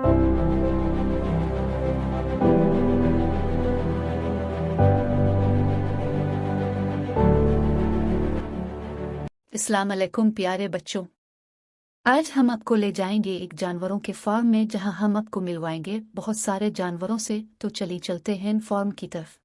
अस्सलाम अलैकुम प्यारे बच्चों। आज हम आपको ले जाएंगे एक जानवरों के फार्म में, जहां हम आपको मिलवाएंगे बहुत सारे जानवरों से। तो चलिए चलते हैं फार्म की तरफ।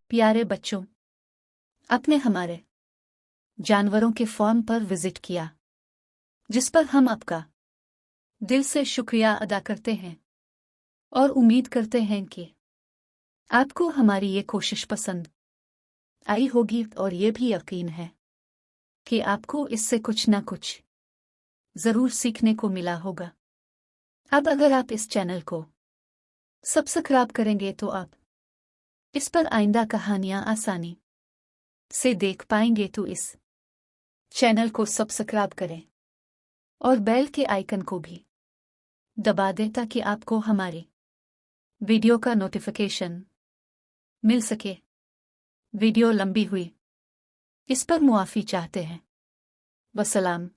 प्यारे बच्चों, आपने हमारे जानवरों के फार्म पर विजिट किया, जिस पर हम आपका दिल से शुक्रिया अदा करते हैं और उम्मीद करते हैं कि आपको हमारी ये कोशिश पसंद आई होगी, और ये भी यकीन है कि आपको इससे कुछ ना कुछ जरूर सीखने को मिला होगा। अब अगर आप इस चैनल को सब्सक्राइब करेंगे तो आप इस पर आइंदा कहानियां आसानी से देख पाएंगे। तो इस चैनल को सब्सक्राइब करें और बेल के आइकन को भी दबा दें, ताकि आपको हमारी वीडियो का नोटिफिकेशन मिल सके। वीडियो लंबी हुई, इस पर मुआफ़ी चाहते हैं। वसलाम।